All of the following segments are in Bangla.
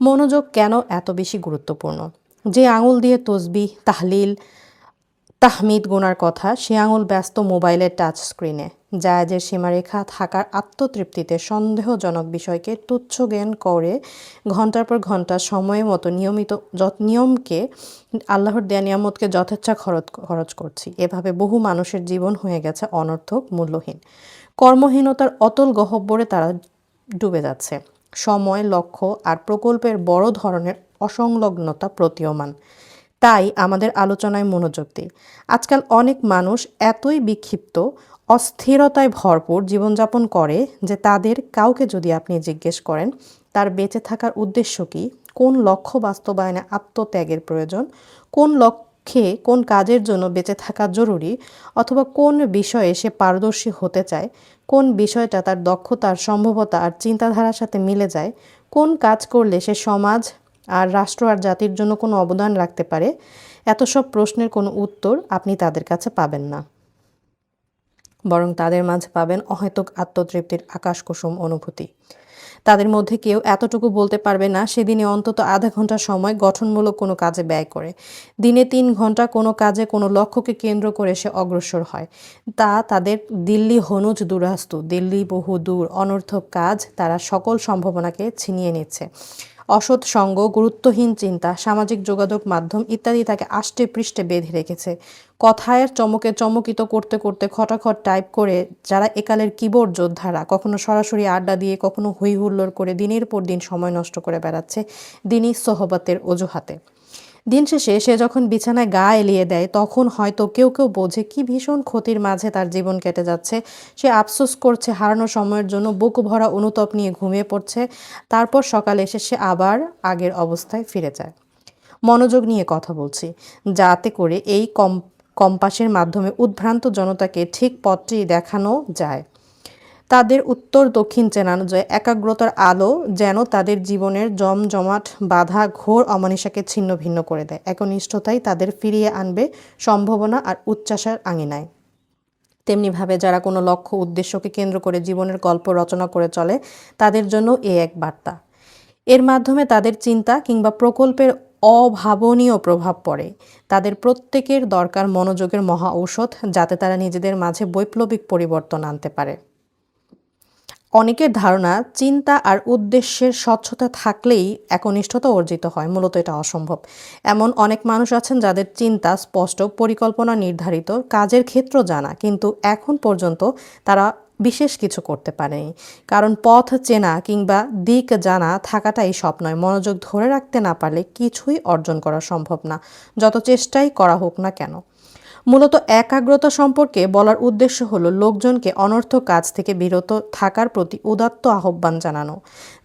মনোযোগ কেন এত বেশি গুরুত্বপূর্ণ? যে আঙুল দিয়ে তসবিহ, তাহলিল, তাহমিদ গোনার কথা, সে আঙুল ব্যস্ত মোবাইলের টাচ স্ক্রিনে। জায়েজের সীমারেখা থাকার আত্মতৃপ্তিতে সন্দেহজনক বিষয়কে তুচ্ছ জ্ঞান করে ঘন্টার পর ঘন্টা সময় মতো নিয়মকে আল্লাহর দেয়া নিয়ামতকে যথেচ্ছা খরচ করছি। এভাবে বহু মানুষের জীবন হয়ে গেছে অনর্থক, মূল্যহীন। কর্মহীনতার অতল গহ্বরে তারা ডুবে যাচ্ছে। সময়, লক্ষ্য আর প্রকল্পের বড় ধরনের অসংলগ্নতা প্রতীয়মান। তাই আমাদের আলোচনায় মনোযোগ দিই। আজকাল অনেক মানুষ এতই বিক্ষিপ্ত, অস্থিরতায় ভরপুর জীবনযাপন করে যে তাদের কাউকে যদি আপনি জিজ্ঞেস করেন তার বেঁচে থাকার উদ্দেশ্য কী, কোন লক্ষ্য বাস্তবায়নে আত্মত্যাগের প্রয়োজন, কোন লক্ষ্যে কোন কাজের জন্য বেঁচে থাকা জরুরি, অথবা কোন বিষয়ে সে পারদর্শী হতে চায়, কোন বিষয়টা তার দক্ষতার সম্ভবতা আর চিন্তাধারার সাথে মিলে যায়, কোন কাজ করলে সে সমাজ আর রাষ্ট্র আর জাতির জন্য কোনো অবদান রাখতে পারে, এত সব প্রশ্নের কোনো উত্তর আপনি তাদের কাছে পাবেন না। বরং তাদের মাঝে পাবেন অহেতুক আত্মতৃপ্তির আকাশকুসুম অনুভূতি। তাদের মধ্যে কেউ এতটুকু বলতে পারবে না সেদিনে অন্তত আধা ঘন্টা সময় গঠনমূলক কোনো কাজে ব্যয় করে। দিনে 3 ঘন্টা কোনো কাজে কোনো লক্ষ্যকে কেন্দ্র করে সে অগ্রসর হয়। তাদের দিল্লি হনুজ দুরাস্তু, দিল্লি বহু দূর, অনর্থক কাজ তারা সকল সম্ভাবনাকে ছিনিয়ে নিচ্ছে। অসৎ সঙ্গ, গুরুত্বহীন চিন্তা, সামাজিক যোগাযোগ মাধ্যম ইত্যাদি তাকে আষ্টে পৃষ্ঠে বেঁধে রেখেছে। কথায়ের চমকে চমকিত করতে করতে খটাখট টাইপ করে যারা একালের কিবোর্ড যোদ্ধারা, কখনো সরাসরি আড্ডা দিয়ে, কখনো হই হুল্লোড় করে দিনের পর দিন সময় নষ্ট করে বেড়াচ্ছে দিনই সোহবতের অজুহাতে। দিন শেষে সে যখন বিছানায় গা এলিয়ে দেয় তখন হয়তো কেউ কেউ বোঝে কি ভীষণ ক্ষতির মাঝে তার জীবন কেটে যাচ্ছে। সে আফসোস করছে হারানো সময়ের জন্য, বুক ভরা অনুতাপ নিয়ে ঘুমিয়ে পড়ছে। তারপর সকালে এসে সে আবার আগের অবস্থায় ফিরে যায়। মনোযোগ নিয়ে কথা বলছি, যাতে করে এই কম্পাসের মাধ্যমে উদ্ভ্রান্ত জনতাকে ঠিক পথটি দেখানো যায়। তাদের উত্তর দক্ষিণ চেনানো যায়, একাগ্রতার আলো যেন তাদের জীবনের জমজমাট বাধা ঘোর অমানিসাকে ছিন্ন ভিন্ন করে দেয়। একনিষ্ঠতাই তাদের ফিরিয়ে আনবে সম্ভাবনা আর উচ্ছ্বাসের আঙিনায়। তেমনিভাবে যারা কোনো লক্ষ্য উদ্দেশ্যকে কেন্দ্র করে জীবনের গল্প রচনা করে চলে তাদের জন্য এক বার্তা। এর মাধ্যমে তাদের চিন্তা কিংবা প্রকল্পের অভাবনীয় প্রভাব পড়ে। তাদের প্রত্যেকের দরকার মনোযোগের মহা ঔষধ, যাতে তারা নিজেদের মাঝে বৈপ্লবিক পরিবর্তন আনতে পারে। অনেকের ধারণা চিন্তা আর উদ্দেশ্যের স্বচ্ছতা থাকলেই একনিষ্ঠতা অর্জিত হয়। মূলত এটা অসম্ভব। এমন অনেক মানুষ আছেন যাদের চিন্তা স্পষ্ট, পরিকল্পনা নির্ধারিত, কাজের ক্ষেত্র জানা, কিন্তু এখন পর্যন্ত তারা বিশেষ কিছু করতে পারেনি। কারণ পথ চেনা কিংবা দিক জানা থাকাটাই সব নয়। মনোযোগ ধরে রাখতে না পারলে কিছুই অর্জন করা সম্ভব না, যত চেষ্টাই করা হোক না কেন। মূলত একাগ্রতা সম্পর্কে বলার উদ্দেশ্য হলো লোকজনকে অনর্থক কাজ থেকে বিরত থাকার প্রতি উদাত্ত আহ্বান জানানো।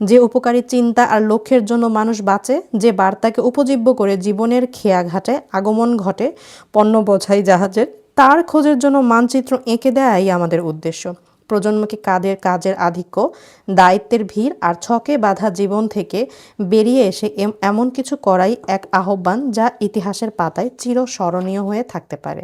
যে উপকারী চিন্তা আর লক্ষ্যের জন্য মানুষ বাঁচে, যে বার্তাকে উপজীব্য করে জীবনের খেয়াঘাটে আগমন ঘটে পণ্য বোঝাই জাহাজের, তার খোঁজের জন্য মানচিত্র এঁকে দেয়াই আমাদের উদ্দেশ্য। প্রজন্মকে কাজের আধিক্য, দায়িত্বের ভিড় আর ছকে বাঁধা জীবন থেকে বেরিয়ে এসে এমন কিছু করাই এক আহ্বান যা ইতিহাসের পাতায় চিরস্মরণীয় হয়ে থাকতে পারে।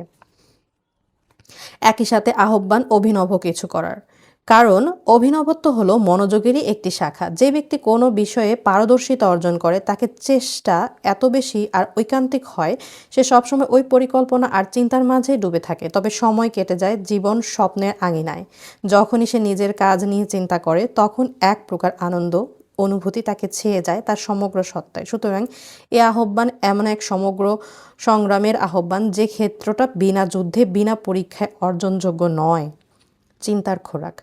একই সাথে আহ্বান অভিনব কিছু করার। কারণ অভিনবত্ব হলো মনোযোগেরই একটি শাখা। যে ব্যক্তি কোনো বিষয়ে পারদর্শিতা অর্জন করে তাকে চেষ্টা এত বেশি আর ঐকান্তিক হয়, সে সবসময় ওই পরিকল্পনা আর চিন্তার মাঝেই ডুবে থাকে। তবে সময় কেটে যায় জীবন স্বপ্নের আঙিনায়। যখনই সে নিজের কাজ নিয়ে চিন্তা করে তখন এক প্রকার আনন্দ অনুভূতি তাকে ছেয়ে যায় তার সমগ্র সত্তায়। সুতরাং এ আহ্বান এমন এক সমগ্র সংগ্রামের আহ্বান যে ক্ষেত্রটা বিনা যুদ্ধে, বিনা পরীক্ষায় অর্জনযোগ্য নয়। চিন্তার খোরাক।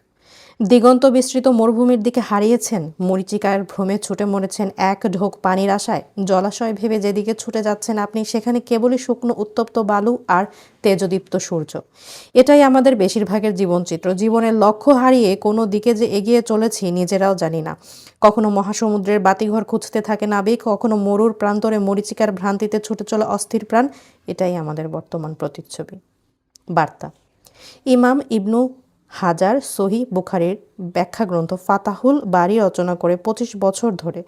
দিগন্ত বিস্তৃত মরুভূমির দিকে হারিয়েছেন, মরীচিকার ভ্রমে ছুটে মরেছেন এক ঢোক পানির আশায়। জলাশয় ভেবে যেদিকে ছুটে যাচ্ছেন আপনি, সেখানে কেবলই শুকনো উত্তপ্ত বালু আর তেজদীপ্ত সূর্য। এটাই আমাদের বেশিরভাগের জীবনচিত্র। জীবনের লক্ষ্য হারিয়ে কোনো দিকে যে এগিয়ে চলেছি নিজেরাও জানি না। কখনো মহাসমুদ্রের বাতিঘর খুঁজতে থাকে নাবিক, কখনো মরুর প্রান্তরে মরীচিকার ভ্রান্তিতে ছুটে চলা অস্থির প্রাণ। এটাই আমাদের বর্তমান প্রতিচ্ছবি। বার্তা। ইমাম ইবনু হাজার সহিহ বুখারীর ব্যাখ্যা গ্রন্থ ফাতাহুল বারী রচনা করে 25 বছর ধরে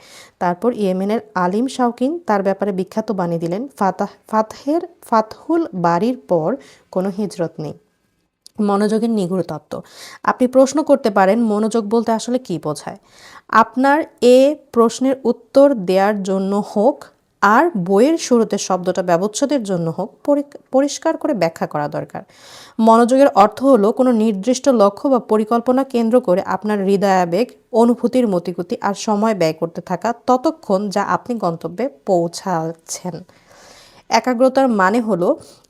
তারপর ইয়েমেনের আলিম শাওকিন তার ব্যাপারে বিখ্যাত বাণী দিলেন, ফাতহুল বারীর পর কোনো হিজরত নেই। মনোযোগের নিগূঢ় তত্ত্ব। আপনি প্রশ্ন করতে পারেন মনোযোগ বলতে আসলে কী বোঝায়। আপনার এ প্রশ্নের উত্তর দেওয়ার জন্য হোক আর বইয়ের শুরুতে শব্দটা ব্যবচ্ছেদের জন্য হোক পরিষ্কার করে ব্যাখ্যা করা দরকার। মনোযোগের অর্থ হলো কোনো নির্দিষ্ট লক্ষ্য বা পরিকল্পনা কেন্দ্র করে আপনার হৃদয়াবেগ, অনুভূতির মতিগতি আর সময় ব্যয় করতে থাকা ততক্ষণ যা আপনি গন্তব্যে পৌঁছাচ্ছেন। একাগ্রতার মানে হলো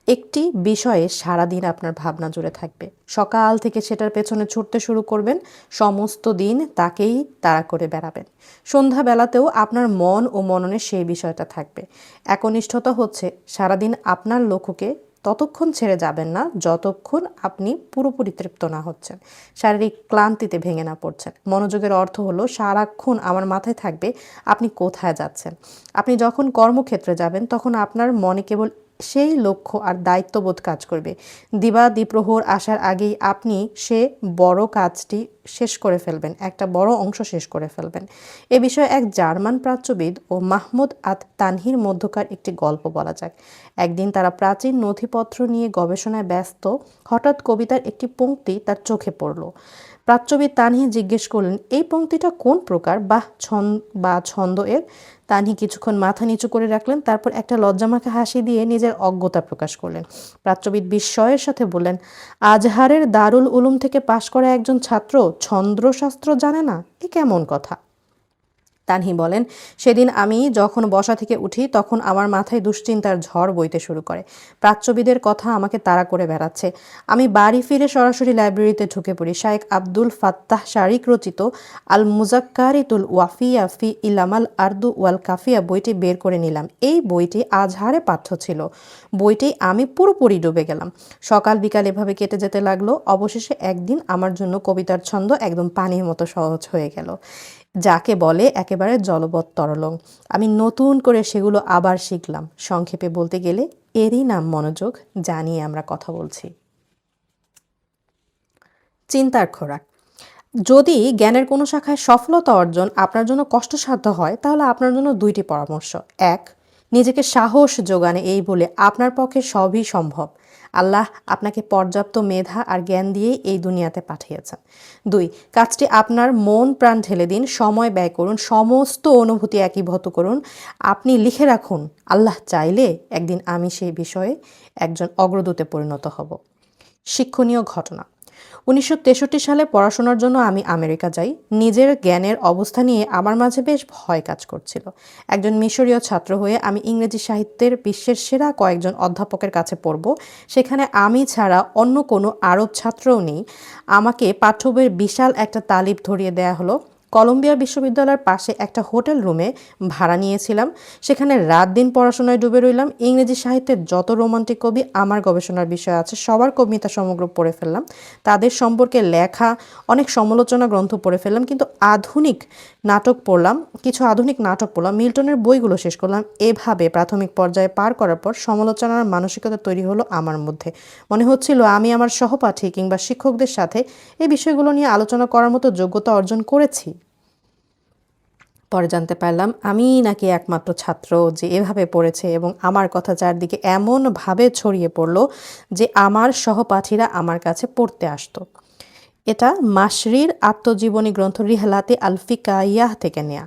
একটি বিষয়ে সারাদিন আপনার ভাবনা জুড়ে থাকবে। সকাল থেকে সেটার পেছনে ছুটতে শুরু করবেন, সমস্ত দিন তাকেই তাড়া করে বেড়াবেন। সন্ধ্যাবেলাতেও আপনার মন ও মননে সেই বিষয়টা থাকবে। একনিষ্ঠতা হচ্ছে সারাদিন আপনার লক্ষ্যকে ততক্ষণ ছেড়ে যাবেন না যতক্ষণ আপনি পুরোপুরি তৃপ্ত না হচ্ছেন, শারীরিক ক্লান্তিতে ভেঙে না পড়ছেন। মনোযোগের অর্থ হলো সারাক্ষণ আমার মাথায় থাকবে আপনি কোথায় যাচ্ছেন। আপনি যখন কর্মক্ষেত্রে যাবেন তখন আপনার মনে কেবল সেই লক্ষ্য আর দায়িত্ববোধ কাজ করবে। দ্বিপ্রহর আসার আগেই আপনি সে বড় কাজটি শেষ করে ফেলবেন, একটা বড় অংশ শেষ করে ফেলবেন। এ বিষয়ে এক জার্মান প্রাচ্যবিদ ও মাহমুদ আত তানহির মধ্যকার একটি গল্প বলা যাক। একদিন তারা প্রাচীন নথিপত্র নিয়ে গবেষণায় ব্যস্ত। হঠাৎ কবিতার একটি পংক্তি তার চোখে পড়ল। প্রাচ্যবিদ তানহি জিজ্ঞেস করলেন, এই পংক্তিটা কোন প্রকার বা ছন্দ এর? তানহি কিছুক্ষণ মাথা নিচু করে রাখলেন, তারপর একটা লজ্জামাখা হাসি দিয়ে নিজের অজ্ঞতা প্রকাশ করলেন। প্রাচ্যবিদ বিস্ময়ের সাথে বললেন, আজহারের দারুল উলুম থেকে পাশ করা একজন ছাত্র ছন্দ্রশাস্ত্র জানে না? এ কেমন কথা? তানহি বলেন, সেদিন আমি যখন বসা থেকে উঠি তখন আমার মাথায় দুশ্চিন্তার ঝড় বইতে শুরু করে। প্রাচ্যবিদের কথা আমাকে তাড়া করে বেড়াচ্ছে। আমি বাড়ি ফিরে সরাসরি লাইব্রেরিতে ঢুকে পড়ি। শায়েখ আব্দুল ফাত্তাহ শারিক রচিত আল মুজাক্কারিতুল ওয়াফিয়া ফি ইলামাল আরদু ওয়াল কাফিয়া বইটি বের করে নিলাম। এই বইটি আজহারে পাঠ্য ছিল। বইটি আমি পুরোপুরি ডুবে গেলাম। সকাল বিকাল এভাবে কেটে যেতে লাগলো। অবশেষে একদিন আমার জন্য কবিতার ছন্দ একদম পানির মতো সহজ হয়ে গেল, যাকে বলে একেবারে জলবৎ তরলং। আমি নতুন করে সেগুলো আবার শিখলাম। সংক্ষেপে বলতে গেলে এরই নাম মনোযোগ, যা নিয়ে আমরা কথা বলছি। চিন্তার খোরাক। যদি জ্ঞানের কোনো শাখায় সফলতা অর্জন আপনার জন্য কষ্টসাধ্য হয়, তাহলে আপনার জন্য দুইটি পরামর্শ। এক, নিজেকে সাহস যোগানে এই বলে আপনার পক্ষে সবই সম্ভব। আল্লাহ আপনাকে পর্যাপ্ত মেধা আর জ্ঞান দিয়েই এই দুনিয়াতে পাঠিয়েছেন। দুই, কাজটি আপনার মন প্রাণ ঢেলে দিন, সময় ব্যয় করুন, সমস্ত অনুভূতি একীভূত করুন। আপনি লিখে রাখুন, আল্লাহ চাইলে একদিন আমি সেই বিষয়ে একজন অগ্রদূতে পরিণত হব। শিক্ষণীয় ঘটনা। 1963 সালে পড়াশোনার জন্য আমি আমেরিকা যাই। নিজের জ্ঞানের অবস্থা নিয়ে আমার মাঝে বেশ ভয় কাজ করছিল। একজন মিশরীয় ছাত্র হয়ে আমি ইংরেজি সাহিত্যের বিশ্বের সেরা কয়েকজন অধ্যাপকের কাছে পড়ব। সেখানে আমি ছাড়া অন্য কোনো আরব ছাত্রও নেই। আমাকে পাঠ্যবইয়ের বিশাল একটা তালিব ধরিয়ে দেয়া হলো। কলম্বিয়া বিশ্ববিদ্যালয়ের পাশে একটা হোটেল রুমে ভাড়া নিয়েছিলাম। সেখানে রাত দিন পড়াশোনায় ডুবে রইলাম। ইংরেজি সাহিত্যের যত রোমান্টিক কবি আমার গবেষণার বিষয় আছে সবার কবিতা সমগ্র পড়ে ফেললাম। তাদের সম্পর্কে লেখা অনেক সমালোচনা গ্রন্থ পড়ে ফেললাম। কিন্তু কিছু আধুনিক নাটক পড়লাম। মিল্টনের বইগুলো শেষ করলাম। এভাবে প্রাথমিক পর্যায়ে পার করার পর সমালোচনার মানসিকতা তৈরি হলো আমার মধ্যে। মনে হচ্ছিল আমি আমার সহপাঠী কিংবা শিক্ষকদের সাথে এই বিষয়গুলো নিয়ে আলোচনা করার মতো যোগ্যতা অর্জন করেছি। পরে জানতে পারলাম আমি নাকি একমাত্র ছাত্র যে এভাবে পড়েছে, এবং আমার কথা চারদিকে এমনভাবে ছড়িয়ে পড়ল যে আমার সহপাঠীরা আমার কাছে পড়তে আসতো। এটা মাশরির আত্মজীবনী গ্রন্থ রিহলাতে আল ফিকাইয়াহ থেকে নেয়া।